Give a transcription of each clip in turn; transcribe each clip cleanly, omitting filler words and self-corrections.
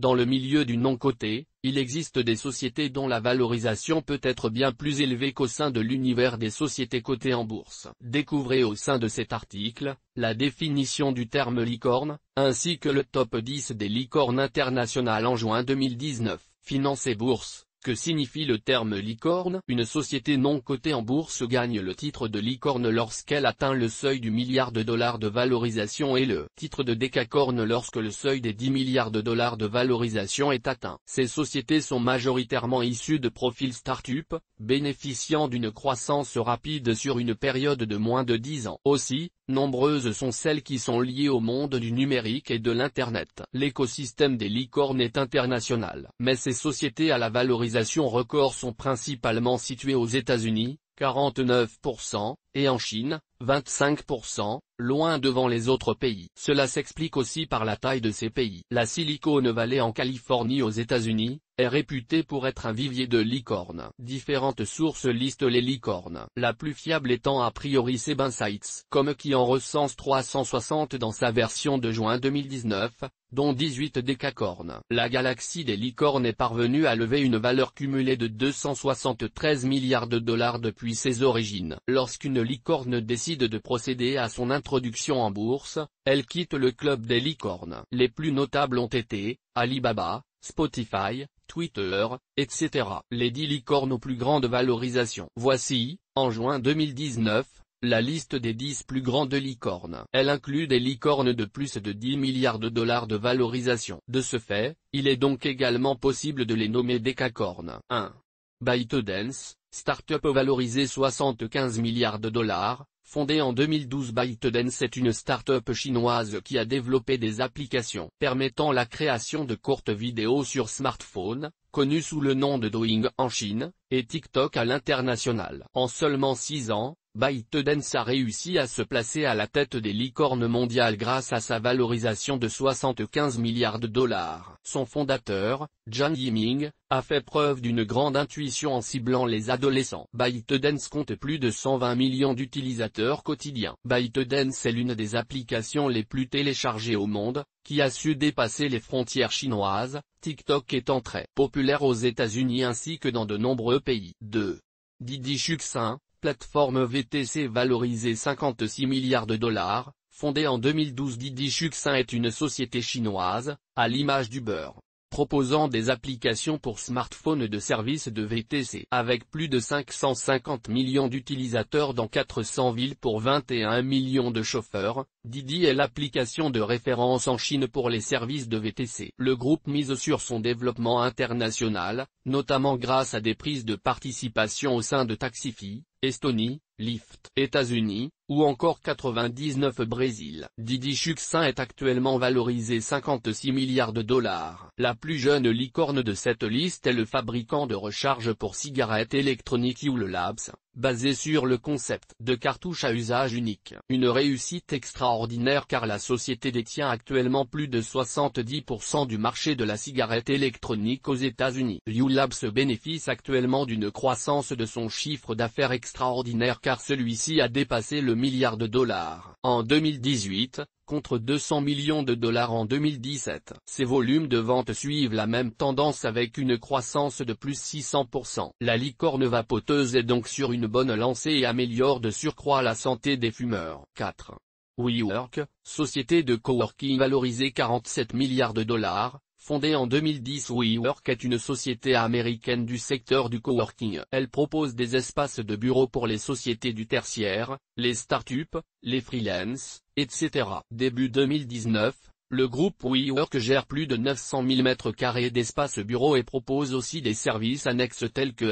Dans le milieu du non-coté, il existe des sociétés dont la valorisation peut être bien plus élevée qu'au sein de l'univers des sociétés cotées en bourse. Découvrez au sein de cet article, la définition du terme licorne, ainsi que le top 10 des licornes internationales en juin 2019. Finance et bourse. Que signifie le terme licorne? Une société non cotée en bourse gagne le titre de licorne lorsqu'elle atteint le seuil du milliard de dollars de valorisation et le titre de décacorne lorsque le seuil des 10 milliards de dollars de valorisation est atteint. Ces sociétés sont majoritairement issues de profils start-up, bénéficiant d'une croissance rapide sur une période de moins de 10 ans. Aussi, nombreuses sont celles qui sont liées au monde du numérique et de l'Internet. L'écosystème des licornes est international, mais ces sociétés à la valorisation record sont principalement situées aux États-Unis, 49%, et en Chine, 25%, loin devant les autres pays. Cela s'explique aussi par la taille de ces pays. La Silicon Valley en Californie aux États-Unis, est réputée pour être un vivier de licornes. Différentes sources listent les licornes, la plus fiable étant a priori SEBinsights.com qui en recense 360 dans sa version de juin 2019, dont 18 décacornes. La galaxie des licornes est parvenue à lever une valeur cumulée de 273 milliards de dollars depuis ses origines. Lorsqu'une licorne décide de procéder à son introduction en bourse, elle quitte le club des licornes. Les plus notables ont été Alibaba, Spotify, Twitter, etc. Les 10 licornes aux plus grandes valorisations. Voici, en juin 2019, la liste des 10 plus grandes licornes. Elle inclut des licornes de plus de 10 milliards de dollars de valorisation. De ce fait, il est donc également possible de les nommer décacornes. 1. ByteDance, start-up valorisée 75 milliards de dollars. Fondée en 2012, ByteDance est une start-up chinoise qui a développé des applications permettant la création de courtes vidéos sur smartphone, connue sous le nom de Douyin en Chine, et TikTok à l'international. En seulement 6 ans, ByteDance a réussi à se placer à la tête des licornes mondiales grâce à sa valorisation de 75 milliards de dollars. Son fondateur, Zhang Yiming, a fait preuve d'une grande intuition en ciblant les adolescents. ByteDance compte plus de 120 millions d'utilisateurs quotidiens. ByteDance est l'une des applications les plus téléchargées au monde, qui a su dépasser les frontières chinoises, TikTok étant très populaire aux États-Unis ainsi que dans de nombreux pays. 2. DidiChuxin, plateforme VTC valorisée 56 milliards de dollars, fondée en 2012. DidiChuxin est une société chinoise, à l'image d'Uber, proposant des applications pour smartphones de services de VTC. Avec plus de 550 millions d'utilisateurs dans 400 villes pour 21 millions de chauffeurs, Didi est l'application de référence en Chine pour les services de VTC. Le groupe mise sur son développement international, notamment grâce à des prises de participation au sein de Taxify, Estonie, Lyft, États-Unis, ou encore 99 Brésil. DidiChuxin est actuellement valorisé 56 milliards de dollars. La plus jeune licorne de cette liste est le fabricant de recharge pour cigarettes électroniques Juul Labs, basé sur le concept de cartouche à usage unique. Une réussite extraordinaire car la société détient actuellement plus de 70% du marché de la cigarette électronique aux États-Unis. Juul Labs bénéficie actuellement d'une croissance de son chiffre d'affaires extraordinaire car celui-ci a dépassé le milliard de dollars en 2018, contre 200 millions de dollars en 2017. Ses volumes de vente suivent la même tendance avec une croissance de plus 600%. La licorne vapoteuse est donc sur une bonne lancée et améliore de surcroît la santé des fumeurs. 4. WeWork, société de coworking valorisée 47 milliards de dollars. Fondée en 2010, WeWork est une société américaine du secteur du coworking. Elle propose des espaces de bureaux pour les sociétés du tertiaire, les startups, les freelances, etc. Début 2019, le groupe WeWork gère plus de 900 000 m² d'espace bureau et propose aussi des services annexes tels que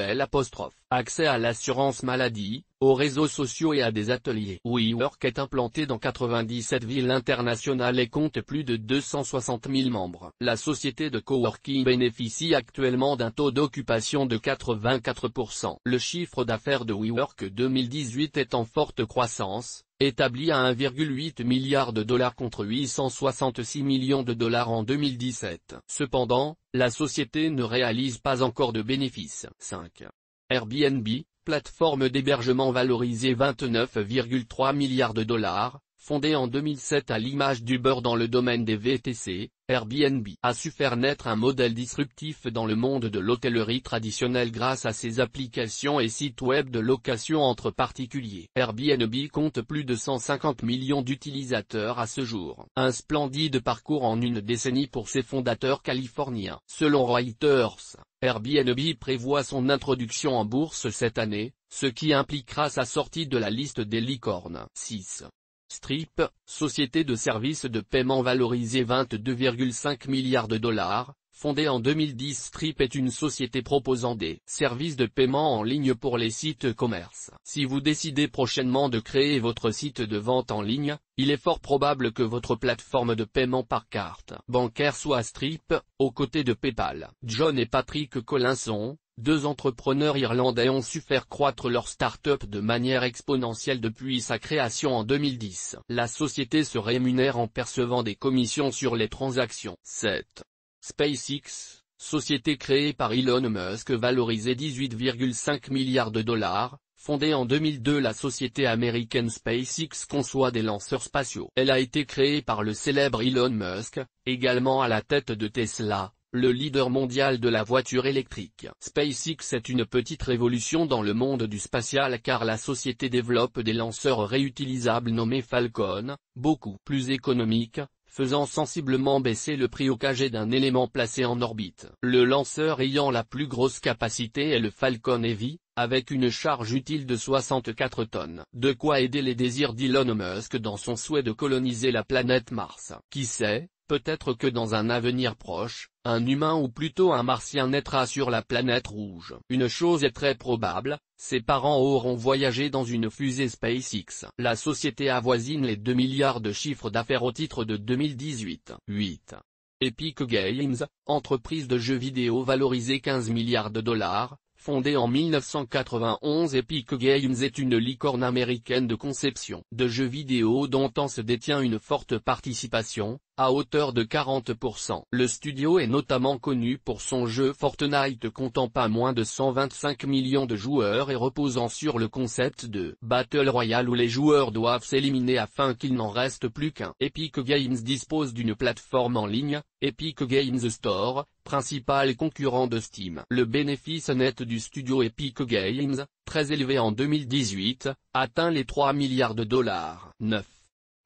accès à l'assurance maladie, aux réseaux sociaux et à des ateliers. WeWork est implanté dans 97 villes internationales et compte plus de 260 000 membres. La société de coworking bénéficie actuellement d'un taux d'occupation de 84%. Le chiffre d'affaires de WeWork 2018 est en forte croissance, établi à 1,8 milliard de dollars contre 866 millions de dollars en 2017. Cependant, la société ne réalise pas encore de bénéfices. 5. Airbnb, plateforme d'hébergement valorisée 29,3 milliards de dollars, fondée en 2007 à l'image d'Uber dans le domaine des VTC, Airbnb a su faire naître un modèle disruptif dans le monde de l'hôtellerie traditionnelle grâce à ses applications et sites web de location entre particuliers. Airbnb compte plus de 150 millions d'utilisateurs à ce jour. Un splendide parcours en une décennie pour ses fondateurs californiens. Selon Reuters, Airbnb prévoit son introduction en bourse cette année, ce qui impliquera sa sortie de la liste des licornes. 6. Stripe, société de services de paiement valorisée 22,5 milliards de dollars, fondée en 2010. Stripe est une société proposant des services de paiement en ligne pour les sites commerce. Si vous décidez prochainement de créer votre site de vente en ligne, il est fort probable que votre plateforme de paiement par carte bancaire soit Stripe, aux côtés de PayPal. John et Patrick Collinson, deux entrepreneurs irlandais, ont su faire croître leur start-up de manière exponentielle depuis sa création en 2010. La société se rémunère en percevant des commissions sur les transactions. 7. SpaceX, société créée par Elon Musk valorisée 18,5 milliards de dollars, fondée en 2002. La société américaine SpaceX conçoit des lanceurs spatiaux. Elle a été créée par le célèbre Elon Musk, également à la tête de Tesla, le leader mondial de la voiture électrique. SpaceX est une petite révolution dans le monde du spatial car la société développe des lanceurs réutilisables nommés Falcon, beaucoup plus économiques, faisant sensiblement baisser le prix au KG d'un élément placé en orbite. Le lanceur ayant la plus grosse capacité est le Falcon Heavy, avec une charge utile de 64 tonnes. De quoi aider les désirs d'Elon Musk dans son souhait de coloniser la planète Mars. Qui sait, peut-être que dans un avenir proche, un humain ou plutôt un martien naîtra sur la planète rouge. Une chose est très probable, ses parents auront voyagé dans une fusée SpaceX. La société avoisine les 2 milliards de chiffre d'affaires au titre de 2018. 8. Epic Games, entreprise de jeux vidéo valorisée 15 milliards de dollars. Fondée en 1991, Epic Games est une licorne américaine de conception de jeux vidéo dont se détient une forte participation, à hauteur de 40%. Le studio est notamment connu pour son jeu Fortnite comptant pas moins de 125 millions de joueurs et reposant sur le concept de Battle Royale où les joueurs doivent s'éliminer afin qu'il n'en reste plus qu'un. Epic Games dispose d'une plateforme en ligne, Epic Games Store, principal concurrent de Steam. Le bénéfice net du studio Epic Games, très élevé en 2018, atteint les 3 milliards de dollars. 9.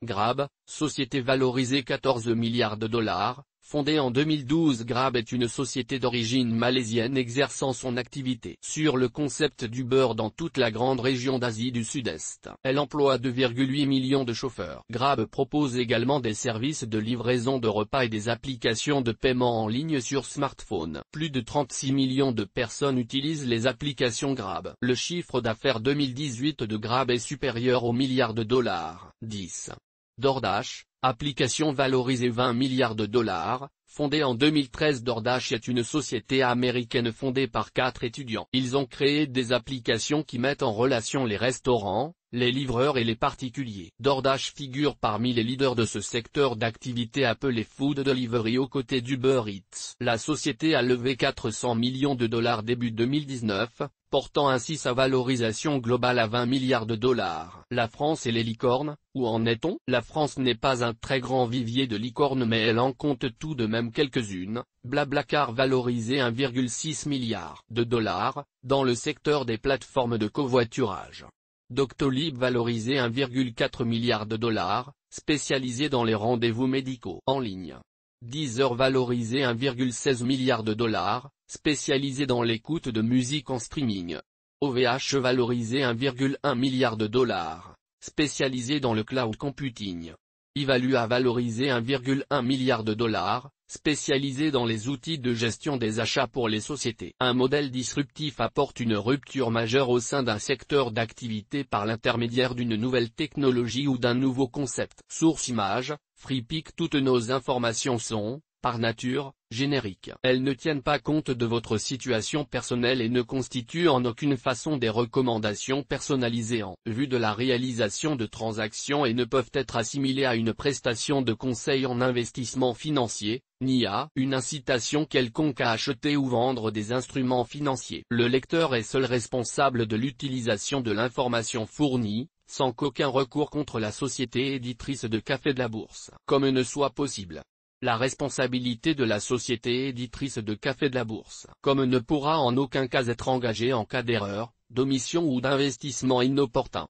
Grab, société valorisée 14 milliards de dollars, fondée en 2012. Grab est une société d'origine malaisienne exerçant son activité sur le concept du beurre dans toute la grande région d'Asie du Sud-Est. Elle emploie 2,8 millions de chauffeurs. Grab propose également des services de livraison de repas et des applications de paiement en ligne sur smartphone. Plus de 36 millions de personnes utilisent les applications Grab. Le chiffre d'affaires 2018 de Grab est supérieur au milliard de dollars. 10. DoorDash, application valorisée 20 milliards de dollars, fondée en 2013. DoorDash est une société américaine fondée par 4 étudiants. Ils ont créé des applications qui mettent en relation les restaurants, les livreurs et les particuliers. DoorDash figure parmi les leaders de ce secteur d'activité appelé Food Delivery aux côtés d'Uber Eats. La société a levé 400 millions de dollars début 2019, portant ainsi sa valorisation globale à 20 milliards de dollars. La France et les licornes, où en est-on? La France n'est pas un très grand vivier de licornes mais elle en compte tout de même quelques-unes. Blablacar valorisé 1,6 milliard de dollars, dans le secteur des plateformes de covoiturage. Doctolib valorisé 1,4 milliard de dollars, spécialisé dans les rendez-vous médicaux en ligne. Deezer valorisé 1,16 milliard de dollars, spécialisé dans l'écoute de musique en streaming. OVH valorisé 1,1 milliard de dollars, spécialisé dans le cloud computing. Evalua valorisé 1,1 milliard de dollars, spécialisé dans les outils de gestion des achats pour les sociétés. Un modèle disruptif apporte une rupture majeure au sein d'un secteur d'activité par l'intermédiaire d'une nouvelle technologie ou d'un nouveau concept. Source image, FreePic. Toutes nos informations sont, par nature, génériques. Elles ne tiennent pas compte de votre situation personnelle et ne constituent en aucune façon des recommandations personnalisées en vue de la réalisation de transactions et ne peuvent être assimilées à une prestation de conseil en investissement financier, ni à une incitation quelconque à acheter ou vendre des instruments financiers. Le lecteur est seul responsable de l'utilisation de l'information fournie, sans qu'aucun recours contre la société éditrice de Café de la Bourse, comme ne soit possible. la responsabilité de la société éditrice de Café de la Bourse. Comme ne pourra en aucun cas être engagée en cas d'erreur, d'omission ou d'investissement inopportun.